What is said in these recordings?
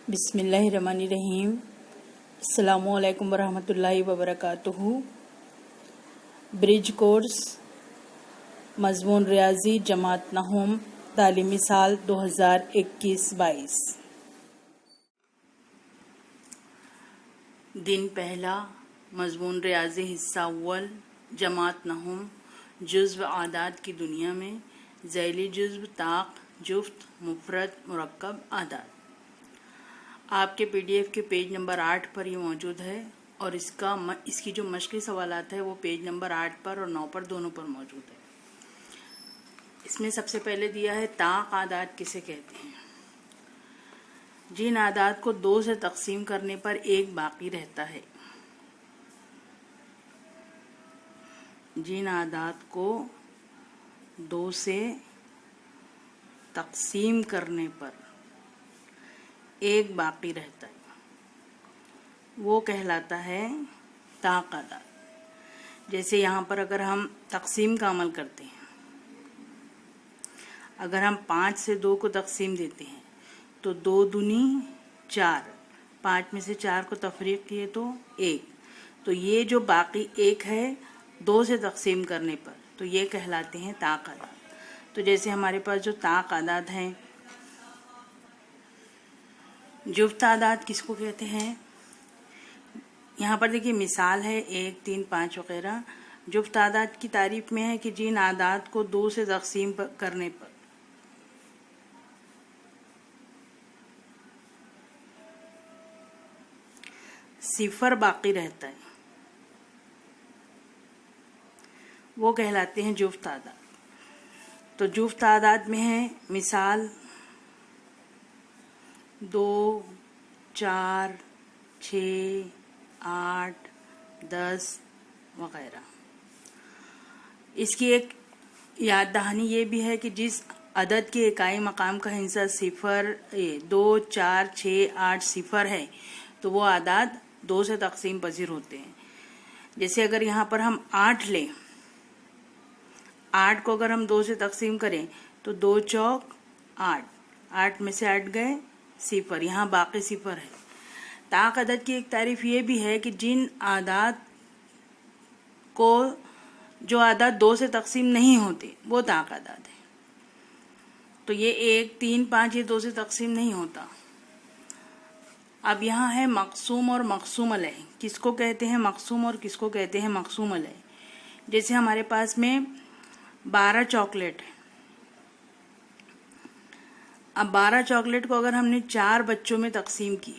बिस्मिल्लाहिर्रहमानिर्रहीम। अस्सलामुअलैकुम वरहमतुल्लाहि वबरकातुहू। ब्रिज कोर्स मज़मून रियाजी जमात नहूम तालीमी साल 2021-22। दिन पहला मज़मून रियाजी हिस्सा अव्वल जमात नहूम जुज़्व आदाद की दुनिया में ज़ैली जुज़्व ताक़ जुफ्त मुफ़रद मुरक्कब आदाद आपके PDF के पेज नंबर 8 पर ये मौजूद है और इसकी जो मश्क़ी सवालात है वो पेज नंबर 8 पर और 9 पर दोनों पर मौजूद है। इसमें सबसे पहले दिया है ताक़ आदाद किसे कहते हैं। जिन आदाद को 2 से तक़सीम करने पर एक बाकी रहता है। जिन आदाद को 2 से तक़सीम करने पर एक बाकी रहता है वो कहलाता है ताक़ आदाद। जैसे यहाँ पर अगर हम तक़सीम का अमल करते हैं, अगर हम 5 से 2 को तक़सीम देते हैं तो 2 दूनी 4, 5 में से 4 को तफरीक किए तो 1, तो ये जो बाकी 1 है 2 से तक़सीम करने पर तो ये कहलाते हैं ताक़ आदाद। तो जैसे हमारे पास जो ताक़ आदाद हैं, जुफ्त आदाद किसको कहते हैं। यहाँ पर देखिए मिसाल है 1, 3, 5 वगैरह। जुफ्त आदाद की तारीफ में है कि जिन आदाद को 2 से तक़सीम करने पर सिफर बाकी रहता है वो कहलाते हैं जुफ्त आदाद। तो जुफ्त आदाद में है मिसाल 2, 4, 6, 8, 10 वगैरह। इसकी एक याद दहानी ये भी है कि जिस अदद के इकाई मकाम का हिस्सा 0, 2, 4, 6, 8 सिफर है तो वो आदाद 2 से तक़सीम पजीर होते हैं। जैसे अगर यहाँ पर हम 8 लें, 8 को अगर हम 2 से तक़सीम करें तो 2 चौक 8, 8 में से 8 गए 0, यहाँ बाकी 0 है। ताक़ अदद की एक तारीफ ये भी है कि जिन आदाद को जो आदाद 2 से तक़सीम नहीं होते वो ताक़ आदाद है। तो ये 1, 3, 5 ये 2 से तक़सीम नहीं होता। अब यहाँ है मक़सूम और मक़सूम अलैह। किसको कहते हैं मक़सूम और किसको कहते हैं मक़सूम अलैह। जैसे हमारे पास में 12 चॉकलेट है। अब 12 चॉकलेट को अगर हमने 4 बच्चों में तक़सीम की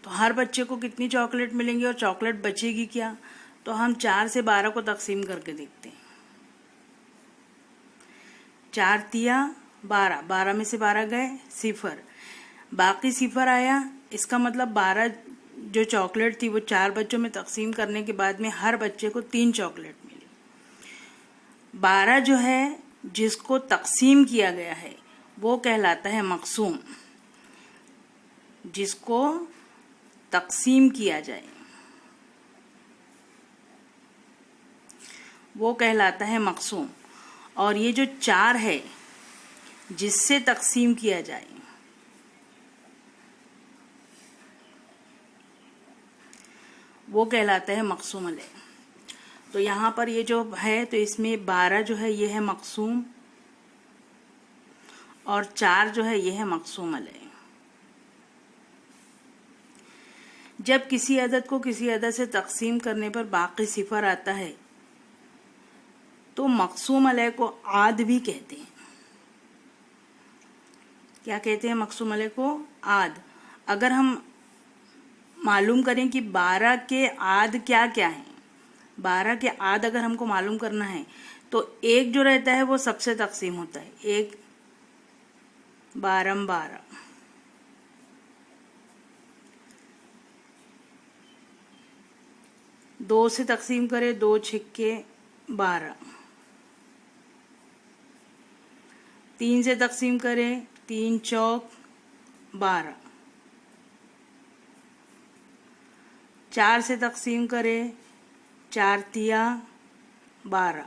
तो हर बच्चे को कितनी चॉकलेट मिलेंगी और चॉकलेट बचेगी क्या। तो हम 4 से 12 को तक़सीम करके देखते हैं। 4 तिया 12, 12 में से 12 गए 0, बाकी 0 आया। इसका मतलब 12 जो चॉकलेट थी वो 4 बच्चों में तक़सीम करने के बाद में हर बच्चे को 3 चॉकलेट मिली। 12 जो है जिसको तक़सीम किया गया है वो कहलाता है मक़सूम। जिसको तक़सीम किया जाए वो कहलाता है मक़सूम। और ये जो 4 है जिससे तक़सीम किया जाए वो कहलाता है मक़सूम अलैह। तो यहाँ पर ये जो है तो इसमें 12 जो है ये है मक़सूम और 4 जो है ये है मक़सूम अलैह। जब किसी अदद को किसी अदद से तक़सीम करने पर बाकी 0 आता है तो मक़सूम अलैह को आद भी कहते हैं। क्या कहते हैं मक़सूम अलैह को? आद। अगर हम मालूम करें कि 12 के आद क्या क्या है, 12 के आद अगर हमको मालूम करना है तो 1 जो रहता है वो सबसे तक़सीम होता है। 1 12 12, 2 से तक़सीम करे 2 छिक्के 12, 3 से तक़सीम करे 3 चौक 12, 4 से तक़सीम करे 4 तिया 12।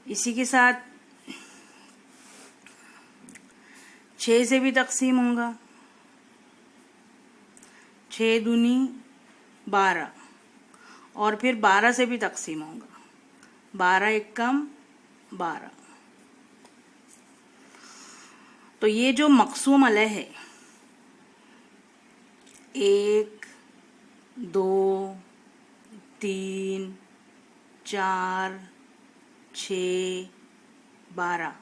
इसी के साथ 6 से भी तकसीम होगा, 6 दूनी 12, और फिर 12 से भी तकसीम होगा, 12 एकम 12। तो ये जो मक़सूम अलह है, 1 2 3 4 6 12,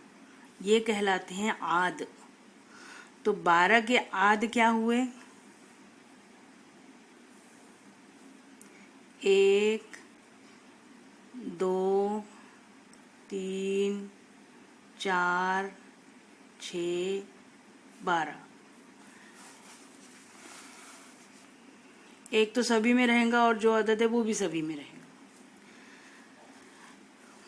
ये कहलाते हैं आद। तो 12 के आद क्या हुए? 1 2 3 4 6 12। एक तो सभी में रहेगा और जो अदद है वो भी सभी में रहेगा।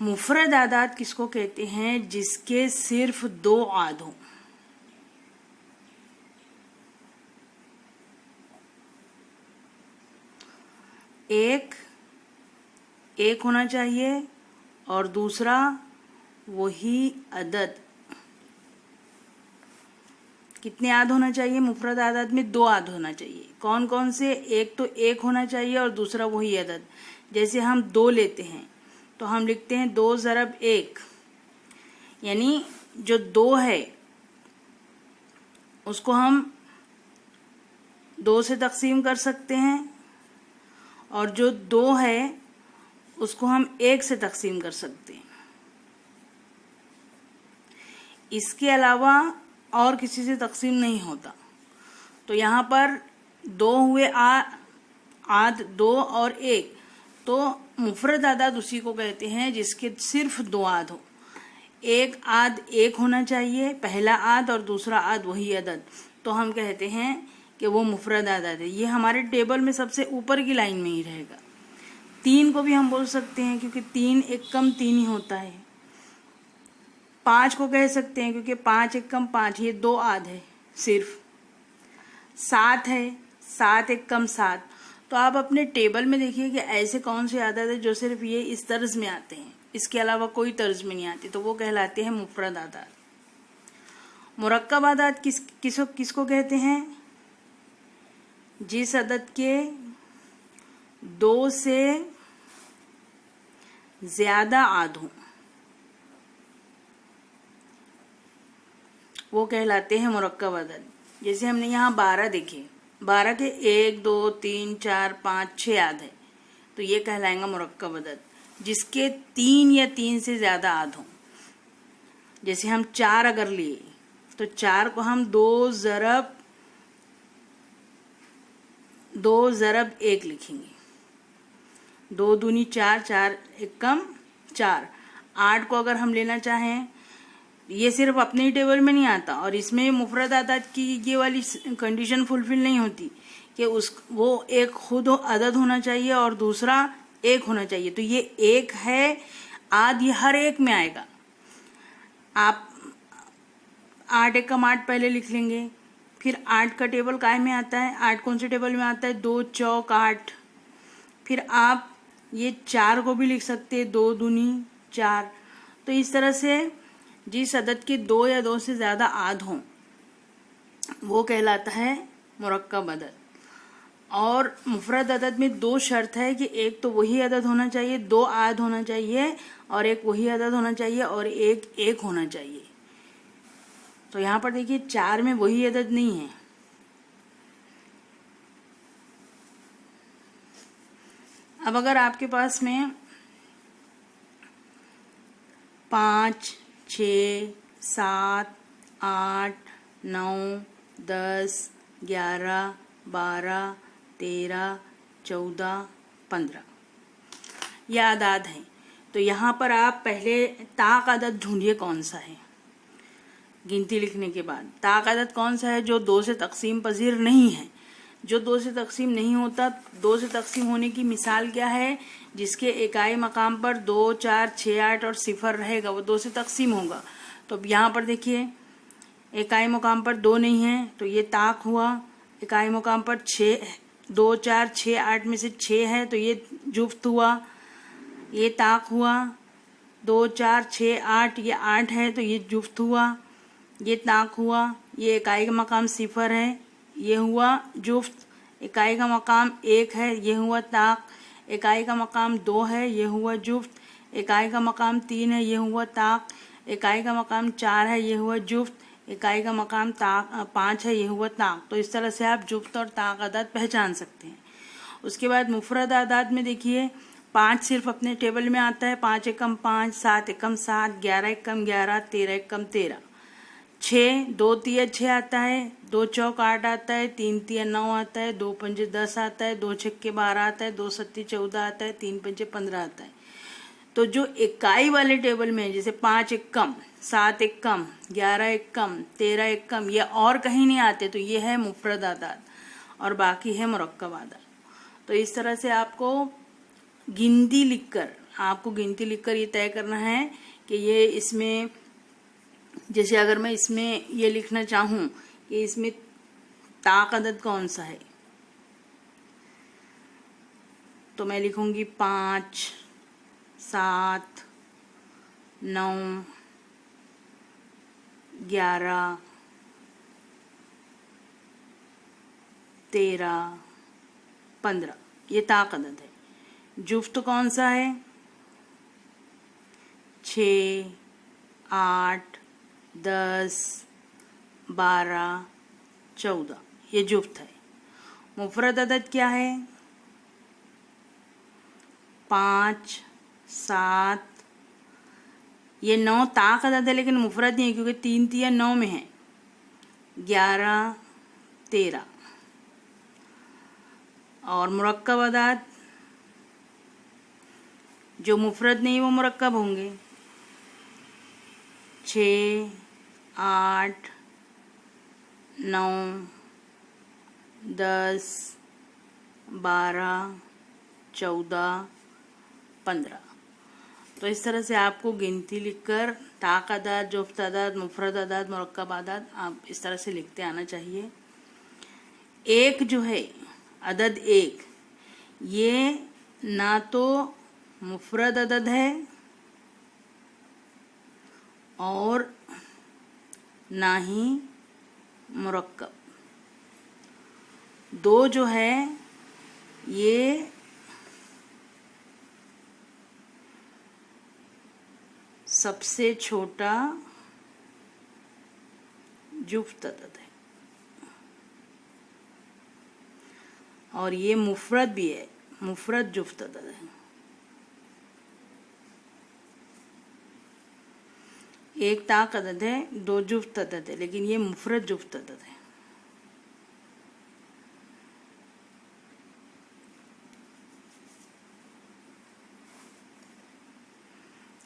मुफरद आदाद किसको कहते हैं? जिसके सिर्फ 2 आद हों। एक होना चाहिए और दूसरा वही अदद। कितने आद होना चाहिए? मुफरद आदाद में 2 आद होना चाहिए। कौन कौन से? एक तो 1 होना चाहिए और दूसरा वही अदद। जैसे हम 2 लेते हैं तो हम लिखते हैं 2 ज़रब 1, यानी जो 2 है उसको हम 2 से तकसीम कर सकते हैं और जो 2 है उसको हम 1 से तकसीम कर सकते हैं। इसके अलावा और किसी से तकसीम नहीं होता। तो यहाँ पर 2 हुए आद 2 और 1, तो मुफरद आदाद उसी को कहते हैं जिसके सिर्फ 2 आद हो। एक आद 1 होना चाहिए, पहला आद, और दूसरा आद वही अदद, तो हम कहते हैं कि वो मुफरद आदाद है। ये हमारे टेबल में सबसे ऊपर की लाइन में ही रहेगा। 3 को भी हम बोल सकते हैं क्योंकि 3 एकम 3 ही होता है। 5 को कह सकते हैं क्योंकि 5 एकम 5, ये 2 आद है सिर्फ। 7 है, 7 एकम 7। तो आप अपने टेबल में देखिए कि ऐसे कौन से आदाद है जो सिर्फ ये इस तर्ज में आते हैं, इसके अलावा कोई तर्ज में नहीं आती, तो वो कहलाते हैं मुफरद आदाद। मुरक्कब आदाद किसको कहते हैं? जिस अदद के 2 से ज्यादा आद हों वो कहलाते हैं मुरक्कब अदद। जैसे हमने यहाँ 12 देखे, 12 के 1 2 3 4 5 6 आद है, तो ये कहलाएगा मुरक्कब अदद। जिसके 3 या 3 से ज्यादा आद हों, जैसे हम 4 अगर लिए तो 4 को हम 2 ज़रब 1 लिखेंगे। 2 दूनी 4, 4 एकम 4। 8 को अगर हम लेना चाहें, ये सिर्फ अपने ही टेबल में नहीं आता और इसमें मुफरद आदाद की ये वाली कंडीशन फुलफिल नहीं होती कि वो एक खुद अदद होना चाहिए और दूसरा 1 होना चाहिए। तो ये 1 है, आद ये हर एक में आएगा। आप 8 एकम 8 पहले लिख लेंगे, फिर 8 का टेबल काय में आता है? 8 कौन से टेबल में आता है? 2 चौक 8। फिर आप ये 4 को भी लिख सकते हैं, 2 दूनी 4। तो इस तरह से जिस अदद के 2 या 2 से ज्यादा आद हों वो कहलाता है मुरक्कब अदद। और मुफरद अदद में 2 शर्त है कि एक तो वही अदद होना चाहिए, 2 आद होना चाहिए, और एक वही अदद होना चाहिए, और एक 1 होना चाहिए। तो यहाँ पर देखिए 4 में वही अदद नहीं है। अब अगर आपके पास में 5 6 7 8 9 10 11 12 13 14 15 ये आदाद हैं, तो यहाँ पर आप पहले ताक अदद ढूंढिए कौन सा है। गिनती लिखने के बाद ताक अदद कौन सा है जो 2 से तकसीम पजीर नहीं है। जो 2 से तकसीम नहीं होता, 2 से तकसीम होने की मिसाल क्या है? जिसके इकाई मकाम पर 2 4 6 8 और 0 रहेगा, वो 2 से तकसीम होगा। तो यहाँ पर देखिए इकाई मकाम पर 2 नहीं है तो ये ताक हुआ। इकाई मकाम पर 2 4 6 8 में से 6 है तो ये जुफ्त हुआ, ये ताक हुआ। 2 4 6 8 ये 8 है तो ये जुफ्त हुआ। ये ताक हुआ, ये इकाई का मकाम 0 है, ये हुआ जुफ्त। इकाई का मकाम 1 है, ये हुआ ताक। इकाई का मकाम 2 है, ये हुआ जुफ्त। इकाई का मकाम 3 है, ये हुआ ताक। इकाई का मकाम 4 है, ये हुआ जुफ्त। इकाई का मकाम 5 है, ये हुआ ताक। तो इस तरह से आप जुफ्त और ताक अदाद पहचान सकते हैं। उसके बाद मुफरद आदाद में देखिए 5 सिर्फ अपने टेबल में आता है, 5 एकम 5, 7 एकम 7, 11 एकम 11, 13 एकम 13। 6 2 तिया 6 आता है, 2 चौक 8 आता है, 3 तिया 9 आता है, 2 पंजे 10 आता है, 2 छक्के 12 आता है, 2 सत्ती 14 आता है, 3 पंजे 15 आता है। तो जो इकाई वाले टेबल में जैसे 5 एकम, 7 एकम, 11 एकम, 13 एकम, ये और कहीं नहीं आते, तो ये है मुफरद आदाद और बाकी है मुरक्कब आदाद। तो इस तरह से आपको गिनती लिखकर ये तय करना है कि ये इसमें, जैसे अगर मैं इसमें ये लिखना चाहूं कि इसमें ताक अदद कौन सा है, तो मैं लिखूंगी 5, 7, 9, 11, 13, 15, ये ताक अदद है। जुफ्त कौन सा है? 6, 8, 10, 12, 14, ये जुफ्त है। मुफरद अदद क्या है? 5, 7, ये 9 ताक अदद है लेकिन मुफरद नहीं है क्योंकि 3 तिया 9 में है। 11, 13 और मुरक्कब अदाद जो मुफरद नहीं वो मुरक्कब होंगे। 6, 8, 9, 10, 12, 14, 15। तो इस तरह से आपको गिनती लिखकर ताक अदाद, जुफ्त अदाद, मुफरद अदाद, मुरक्कब अदाद आप इस तरह से लिखते आना चाहिए। एक जो है अदद 1, ये ना तो मुफरद अदद है और ना ही मुरक्कब। 2 जो है ये सबसे छोटा जुफ्त अदद है और ये मुफरद भी है, मुफरद जुफ्त अदद है। एक ताक अदद है, 2 जुफ्त अदद है, लेकिन ये मुफरद जुफ्त अदद है।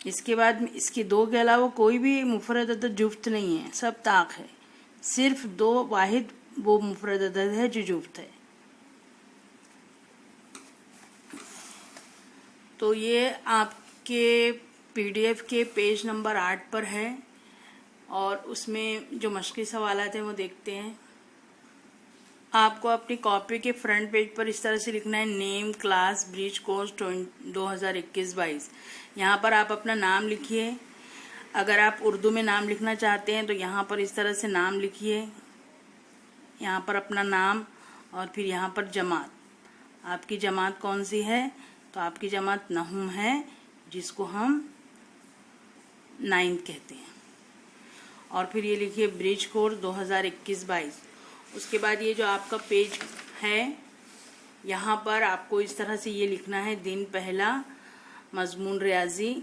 इसके बाद इसके 2 के अलावा कोई भी मुफरद अदद जुफ्त नहीं है, सब ताक है। सिर्फ 2 वाहिद वो मुफरद अदद है जो जुफ्त है। तो ये आपके PDF के पेज नंबर 8 पर है और उसमें जो मश्की सवालात हैं वो देखते हैं। आपको अपनी कॉपी के फ्रंट पेज पर इस तरह से लिखना है नेम क्लास ब्रिज कोर्स 2021-22। यहाँ पर आप अपना नाम लिखिए। अगर आप उर्दू में नाम लिखना चाहते हैं तो यहाँ पर इस तरह से नाम लिखिए, यहाँ पर अपना नाम और फिर यहाँ पर जमात। आपकी जमात कौन सी है? तो आपकी जमात नहुम है, जिसको हम 9th कहते हैं। और फिर ये लिखिए ब्रिज कोर्स 2021-22। उसके बाद ये जो आपका पेज है यहाँ पर आपको इस तरह से ये लिखना है दिन पहला मजमून रियाजी।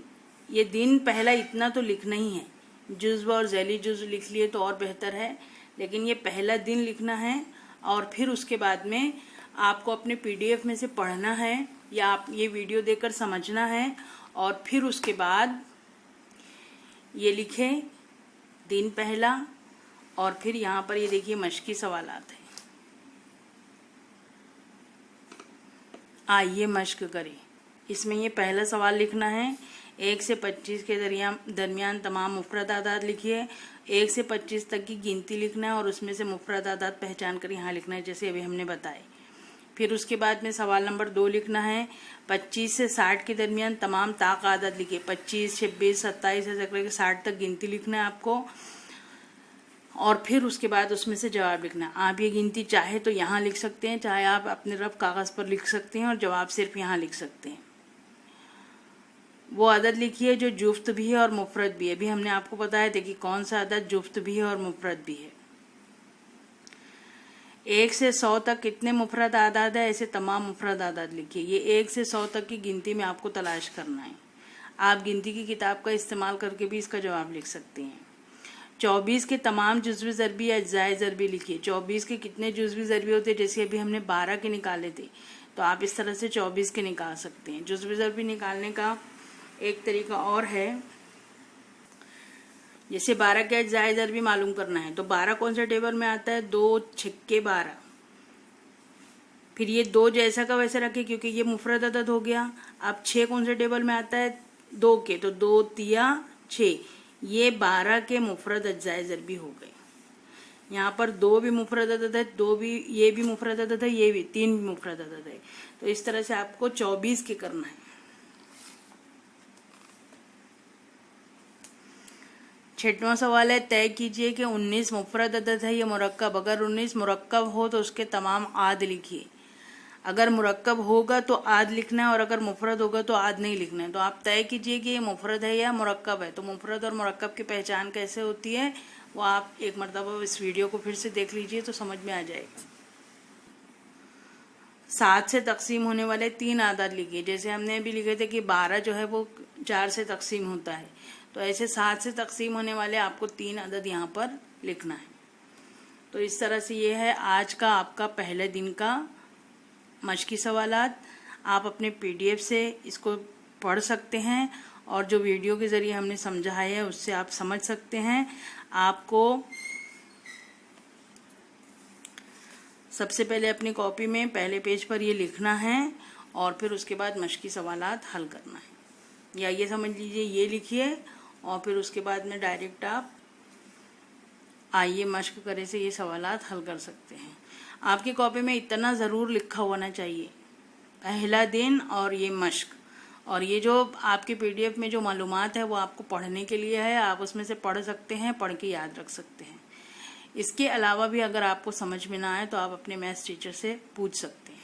ये दिन पहला इतना तो लिखना ही है, जुज़्व और ज़ैली जुज़्व लिख लिए तो और बेहतर है, लेकिन ये पहला दिन लिखना है। और फिर उसके बाद में आपको अपने PDF में से पढ़ना है या आप ये वीडियो देखकर समझना है और फिर उसके बाद ये लिखें दिन पहला। और फिर यहाँ पर ये देखिए मश्की सवालात है, आइए मश्क करें। इसमें ये पहला सवाल लिखना है 1 से 25 के दरमियान तमाम मुफरद आदाद लिखिए। 1 से 25 तक की गिनती लिखना है और उसमें से मुफरद आदाद पहचान कर यहाँ लिखना है, जैसे अभी हमने बताए। फिर उसके बाद में सवाल नंबर 2 लिखना है 25 से 60 के दरमियान तमाम ताक आदाद लिखिए। 25, 26, 27 से लेकर 60 तक गिनती लिखना है आपको। और फिर उसके बाद उसमें से जवाब लिखना है। आप ये गिनती चाहे तो यहाँ लिख सकते हैं, चाहे आप अपने रफ कागज पर लिख सकते हैं और जवाब सिर्फ यहाँ लिख सकते हैं। वो अदद लिखिए जो जुफ्त भी है और मुफरद भी है। अभी हमने आपको बताया था कि कौन सा अदद जुफ्त भी है और मुफरद भी है। 1 से 100 तक कितने मुफरद आदाद है, ऐसे तमाम मुफरद आदाद लिखिए। ये 1 से 100 तक की गिनती में आपको तलाश करना है। आप गिनती की किताब का इस्तेमाल करके भी इसका जवाब लिख सकते हैं। 24 के तमाम जुज़वी ज़रबी या अज्जाए ज़रबी लिखिए। 24 के कितने जुज़वी ज़रबी होते हैं, जैसे अभी हमने 12 के निकाले थे, तो आप इस तरह से 24 के निकाल सकते हैं। जुज़वी ज़रबी निकालने का एक तरीका और है, जैसे 12 के अज्जाए ज़रबी मालूम करना है तो 12 कौन से टेबल में आता है, 2 छक्के 12। फिर ये 2 जैसा का वैसे रखे क्योंकि ये मुफरद अदद हो गया। अब 6 कौन से टेबल में आता है, 2 के, तो 2 तिया 6। ये 12 के मुफरद अज्जाए ज़रबी हो गए। यहाँ पर 2 भी मुफरद अदद है, 2 भी, ये भी मुफरद अदद है, ये भी 3 भी मुफरद अदद है। तो इस तरह से आपको 24 के करना है। 6वां सवाल है, तय कीजिए कि 19 मुफरद अदद है या मुरक्कब। अगर 19 मुरक्कब हो तो उसके तमाम आद लिखिए। अगर मुरक्कब होगा तो आद लिखना है और अगर मुफरद होगा तो आद नहीं लिखना है। तो आप तय कीजिए कि ये मुफरद है या मुरक्कब है। तो मुफरद और मुरक्कब की पहचान कैसे होती है वो आप एक मरतबा इस वीडियो को फिर से देख लीजिए तो समझ में आ जाएगा। 7 से तकसीम होने वाले 3 आदाद लिखिए। जैसे हमने अभी लिखे थे कि 12 जो है वो 4 से तकसीम होता है, तो ऐसे 7 से तकसीम होने वाले आपको 3 अदद यहाँ पर लिखना है। तो इस तरह से ये है आज का आपका पहले दिन का मश्की सवालात। आप अपने PDF से इसको पढ़ सकते हैं और जो वीडियो के ज़रिए हमने समझाया है उससे आप समझ सकते हैं। आपको सबसे पहले अपनी कॉपी में पहले पेज पर ये लिखना है और फिर उसके बाद मश्की सवालात हल करना है। या ये समझ लीजिए ये लिखिए और फिर उसके बाद में डायरेक्ट आप आइए मश्क करे से ये सवालात हल कर सकते हैं। आपकी कॉपी में इतना ज़रूर लिखा होना चाहिए, पहला दिन और ये मश्क, और ये जो आपके PDF में जो मालूमात है वो आपको पढ़ने के लिए है। आप उसमें से पढ़ सकते हैं, पढ़ के याद रख सकते हैं। इसके अलावा भी अगर आपको समझ में ना आए तो आप अपने मैथ्स टीचर से पूछ सकते हैं।